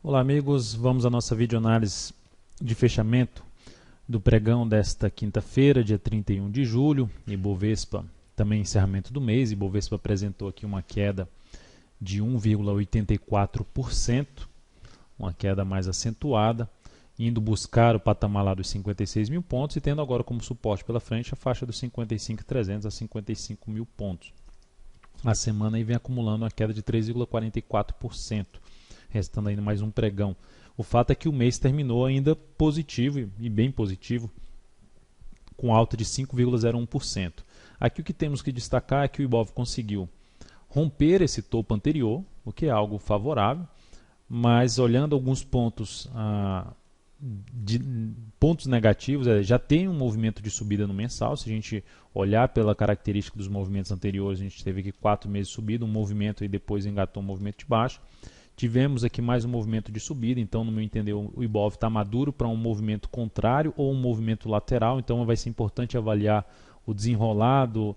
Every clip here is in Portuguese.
Olá amigos, vamos à nossa videoanálise de fechamento do pregão desta quinta-feira, dia 31 de julho, Ibovespa, também encerramento do mês, Ibovespa apresentou aqui uma queda de 1,84%, uma queda mais acentuada, indo buscar o patamar lá dos 56 mil pontos e tendo agora como suporte pela frente a faixa dos 55.300 a 55 mil pontos. A semana aí vem acumulando uma queda de 3,44%. Restando ainda mais um pregão. O fato é que o mês terminou ainda positivo e bem positivo, com alta de 5,01%. Aqui o que temos que destacar é que o Ibov conseguiu romper esse topo anterior, o que é algo favorável, mas olhando alguns pontos, pontos negativos, já tem um movimento de subida no mensal. Se a gente olhar pela característica dos movimentos anteriores, a gente teve aqui 4 meses de subida, um movimento e depois engatou um movimento de baixa. Tivemos aqui mais um movimento de subida, então no meu entender o Ibov está maduro para um movimento contrário ou um movimento lateral, então vai ser importante avaliar o desenrolar do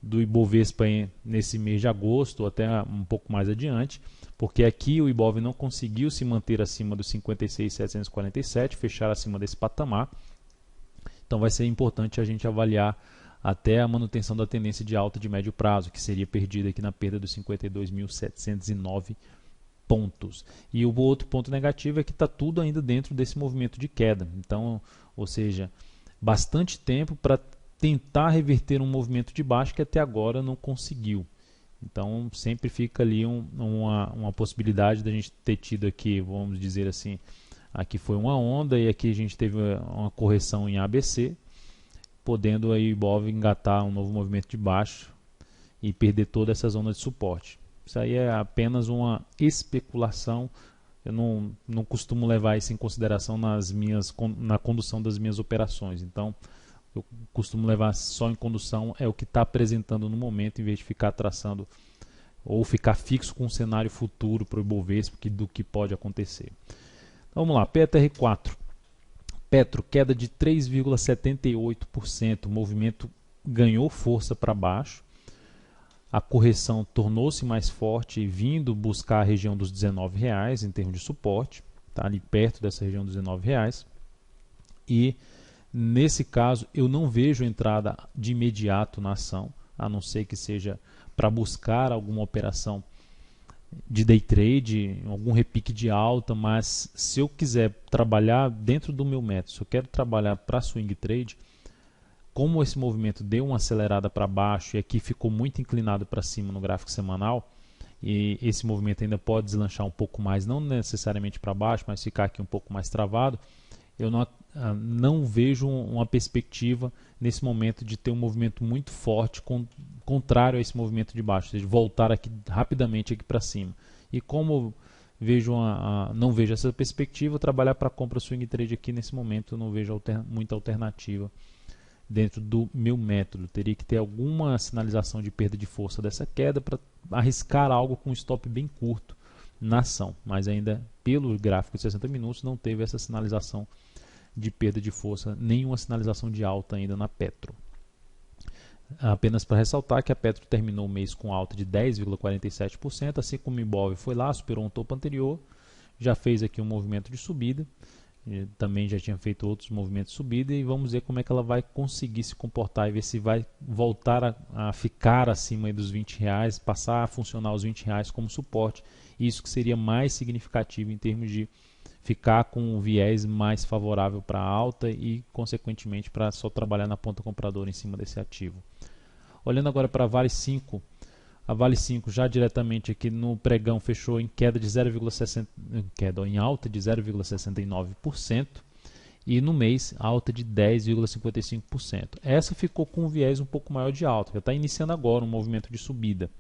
Ibovespa nesse mês de agosto ou até um pouco mais adiante, porque aqui o Ibov não conseguiu se manter acima dos 56.747, fechar acima desse patamar, então vai ser importante a gente avaliar até a manutenção da tendência de alta de médio prazo, que seria perdida aqui na perda dos 52.709 pontos. E o outro ponto negativo é que está tudo ainda dentro desse movimento de queda. Então, ou seja, bastante tempo para tentar reverter um movimento de baixa que até agora não conseguiu. Então, sempre fica ali uma possibilidade da gente ter tido aqui, vamos dizer assim, aqui foi uma onda e aqui a gente teve uma correção em ABC, podendo aí o Ibov engatar um novo movimento de baixa e perder toda essa zona de suporte. Isso aí é apenas uma especulação, eu não costumo levar isso em consideração na condução das minhas operações. Então, eu costumo levar só em condução é o que está apresentando no momento, em vez de ficar traçando ou ficar fixo com um cenário futuro para o Ibovespa do que pode acontecer. Então, vamos lá, PTR4. Petro, queda de 3,78%, o movimento ganhou força para baixo. A correção tornou-se mais forte, vindo buscar a região dos R$19 em termos de suporte, tá ali perto dessa região dos R$19. E nesse caso eu não vejo entrada de imediato na ação, a não ser que seja para buscar alguma operação de day trade, algum repique de alta, mas se eu quiser trabalhar dentro do meu método, se eu quero trabalhar para swing trade, como esse movimento deu uma acelerada para baixo e aqui ficou muito inclinado para cima no gráfico semanal, e esse movimento ainda pode deslanchar um pouco mais, não necessariamente para baixo, mas ficar aqui um pouco mais travado, eu não vejo uma perspectiva nesse momento de ter um movimento muito forte, contrário a esse movimento de baixo, ou seja, voltar aqui rapidamente aqui para cima. E como não vejo essa perspectiva, trabalhar para compra swing trade aqui nesse momento eu não vejo muita alternativa dentro do meu método. Teria que ter alguma sinalização de perda de força dessa queda para arriscar algo com um stop bem curto na ação, mas ainda pelo gráfico de 60 minutos não teve essa sinalização de perda de força, nenhuma sinalização de alta ainda na Petro. Apenas para ressaltar que a Petro terminou o mês com alta de 10,47%, assim como o Ibov foi lá, superou um topo anterior, já fez aqui um movimento de subida, também já tinha feito outros movimentos de subida e vamos ver como é que ela vai conseguir se comportar e ver se vai voltar a ficar acima dos R$20, passar a funcionar os R$20 como suporte. Isso que seria mais significativo em termos de ficar com um viés mais favorável para a alta e consequentemente para só trabalhar na ponta compradora em cima desse ativo. Olhando agora para a Vale 5, a Vale 5 já diretamente aqui no pregão fechou em queda de em alta de 0,69% e no mês alta de 10,55%. Essa ficou com um viés um pouco maior de alta, já está iniciando agora um movimento de subida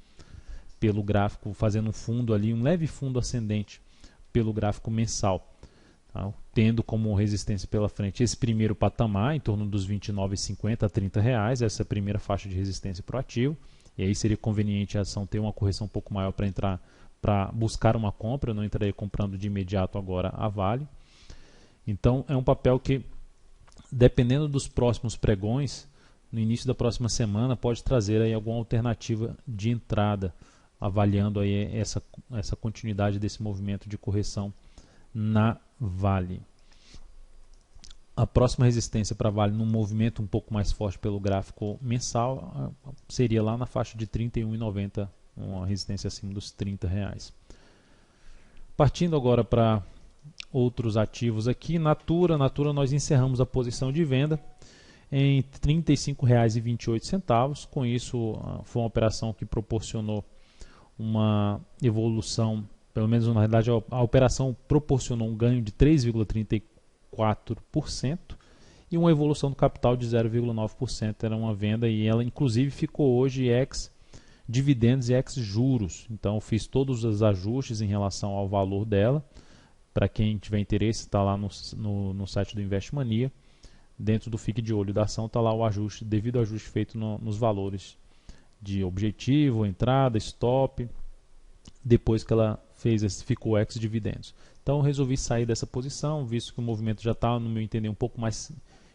pelo gráfico, fazendo um fundo ali, um leve fundo ascendente pelo gráfico mensal, tá? Tendo como resistência pela frente esse primeiro patamar em torno dos R$29,50 a R$30, essa é a primeira faixa de resistência para o ativo. E aí seria conveniente a ação ter uma correção um pouco maior para entrar, para buscar uma compra. Eu não entraria comprando de imediato agora a Vale. Então é um papel que, dependendo dos próximos pregões, no início da próxima semana pode trazer aí alguma alternativa de entrada, avaliando aí essa continuidade desse movimento de correção na Vale. A próxima resistência para Vale, num movimento um pouco mais forte pelo gráfico mensal, seria lá na faixa de R$ 31,90, uma resistência acima dos R$30. Partindo agora para outros ativos aqui, Natura nós encerramos a posição de venda em R$ 35,28. Com isso, foi uma operação que proporcionou uma evolução, pelo menos na realidade a operação proporcionou um ganho de 3,34% e uma evolução do capital de 0,9%. Era uma venda e ela inclusive ficou hoje ex dividendos e ex juros. Então eu fiz todos os ajustes em relação ao valor dela. Para quem tiver interesse, está lá no site do Investmania. Dentro do Fique de Olho da ação está lá o ajuste, devido ao ajuste feito nos valores de objetivo, entrada, stop, depois que ela ficou ex dividendos. Então eu resolvi sair dessa posição, visto que o movimento já está, no meu entender, um pouco mais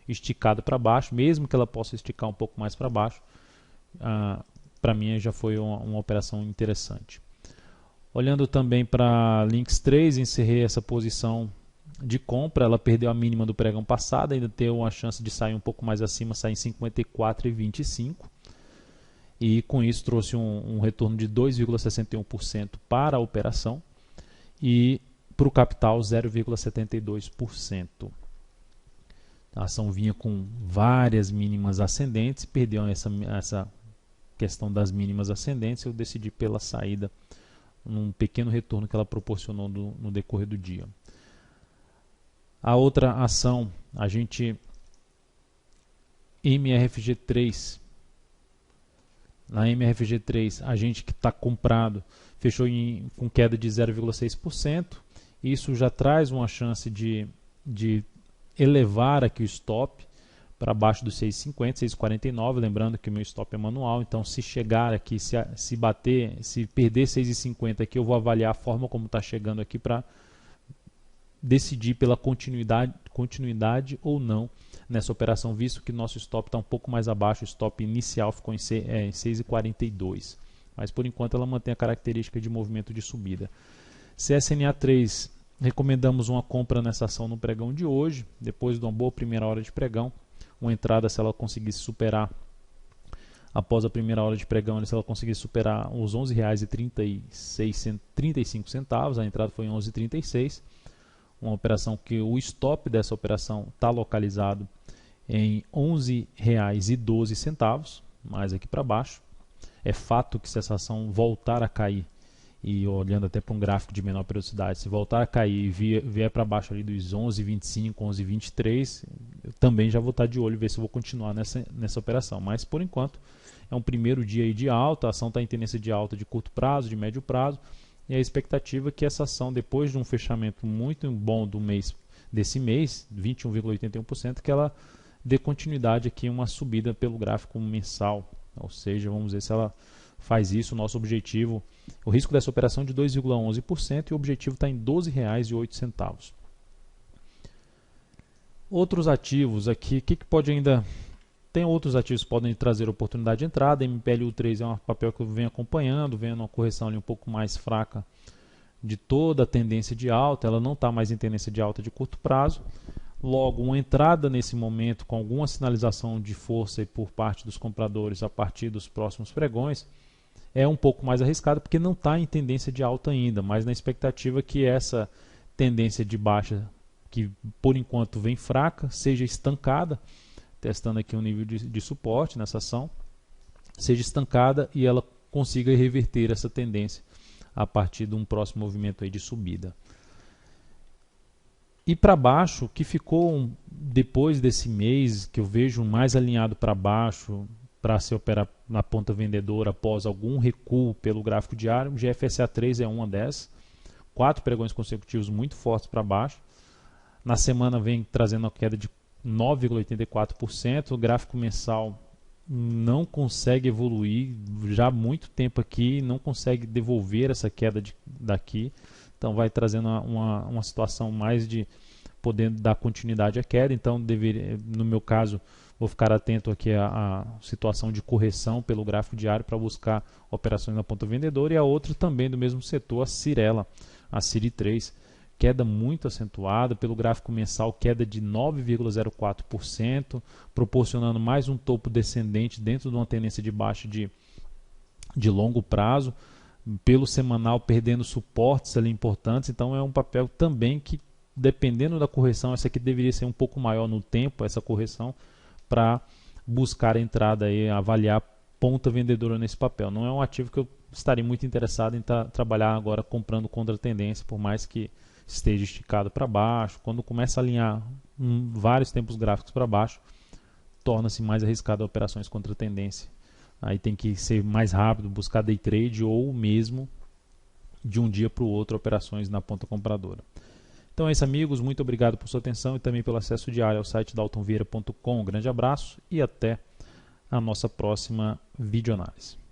esticado para baixo, mesmo que ela possa esticar um pouco mais para baixo, para mim já foi uma operação interessante. Olhando também para Lynx 3, encerrei essa posição de compra, ela perdeu a mínima do pregão passado, ainda tem uma chance de sair um pouco mais acima, sair em 54,25, e com isso trouxe um retorno de 2,61% para a operação e para o capital 0,72%. A ação vinha com várias mínimas ascendentes, perdeu essa questão das mínimas ascendentes, eu decidi pela saída num pequeno retorno que ela proporcionou no decorrer do dia. A outra ação, a gente MRFG3. Na MRFG3, a gente que está comprado fechou com queda de 0,6%. Isso já traz uma chance de elevar aqui o stop para baixo dos 6,50, 6,49. Lembrando que o meu stop é manual, então se chegar aqui, se bater, se perder 6,50 aqui, eu vou avaliar a forma como está chegando aqui para decidir pela continuidade ou não nessa operação, visto que nosso stop está um pouco mais abaixo, o stop inicial ficou em 6,42, mas por enquanto ela mantém a característica de movimento de subida. CSNA3, recomendamos uma compra nessa ação no pregão de hoje, depois de uma boa primeira hora de pregão, uma entrada se ela conseguisse superar, após a primeira hora de pregão, se ela conseguisse superar os R$ 11,35, a entrada foi em 11,36, uma operação que o stop dessa operação está localizado em R$ 11,12, mais aqui para baixo. É fato que se essa ação voltar a cair, e olhando até para um gráfico de menor periodicidade, se voltar a cair e vier para baixo ali dos 11,25, 11,23, eu também já vou estar de olho, ver se eu vou continuar nessa operação. Mas por enquanto é um primeiro dia aí de alta, a ação está em tendência de alta de curto prazo, de médio prazo, e a expectativa é que essa ação, depois de um fechamento muito bom desse mês, 21,81%, que ela dê continuidade aqui, uma subida pelo gráfico mensal. Ou seja, vamos ver se ela faz isso. O nosso objetivo, o risco dessa operação é de 2,11% e o objetivo está em R$ 12,08. Outros ativos aqui, o que pode ainda... Tem outros ativos que podem trazer oportunidade de entrada. MPLU3 é um papel que eu venho acompanhando, vendo uma correção ali um pouco mais fraca de toda a tendência de alta. Ela não está mais em tendência de alta de curto prazo. Logo, uma entrada nesse momento com alguma sinalização de força por parte dos compradores a partir dos próximos pregões é um pouco mais arriscada, porque não está em tendência de alta ainda, mas na expectativa que essa tendência de baixa, que por enquanto vem fraca, seja estancada, testando aqui um nível de suporte nessa ação, seja estancada e ela consiga reverter essa tendência a partir de um próximo movimento aí de subida. E para baixo, que ficou depois desse mês, que eu vejo mais alinhado para baixo, para se operar na ponta vendedora após algum recuo pelo gráfico diário, o GFSA3 é uma dessas, 4 pregões consecutivos muito fortes para baixo. Na semana vem trazendo uma queda de 9,84%, o gráfico mensal não consegue evoluir, já há muito tempo aqui, não consegue devolver essa queda daqui, então vai trazendo uma situação mais de poder dar continuidade à queda. Então no meu caso, vou ficar atento aqui à situação de correção pelo gráfico diário para buscar operações na ponta vendedora, e a outra também do mesmo setor, a Cyrela, a CIRI3, queda muito acentuada, pelo gráfico mensal queda de 9,04%, proporcionando mais um topo descendente dentro de uma tendência de baixa de longo prazo, pelo semanal perdendo suportes ali importantes. Então é um papel também que, dependendo da correção, essa aqui deveria ser um pouco maior no tempo, essa correção, para buscar a entrada e avaliar ponta vendedora nesse papel. Não é um ativo que eu estaria muito interessado em trabalhar agora comprando contra a tendência, por mais que esteja esticado para baixo. Quando começa a alinhar vários tempos gráficos para baixo, torna-se mais arriscado a operações contra a tendência. Aí tem que ser mais rápido, buscar day trade ou mesmo de um dia para o outro operações na ponta compradora. Então é isso, amigos, muito obrigado por sua atenção e também pelo acesso diário ao site daltonvieira.com. Um grande abraço e até a nossa próxima videoanálise.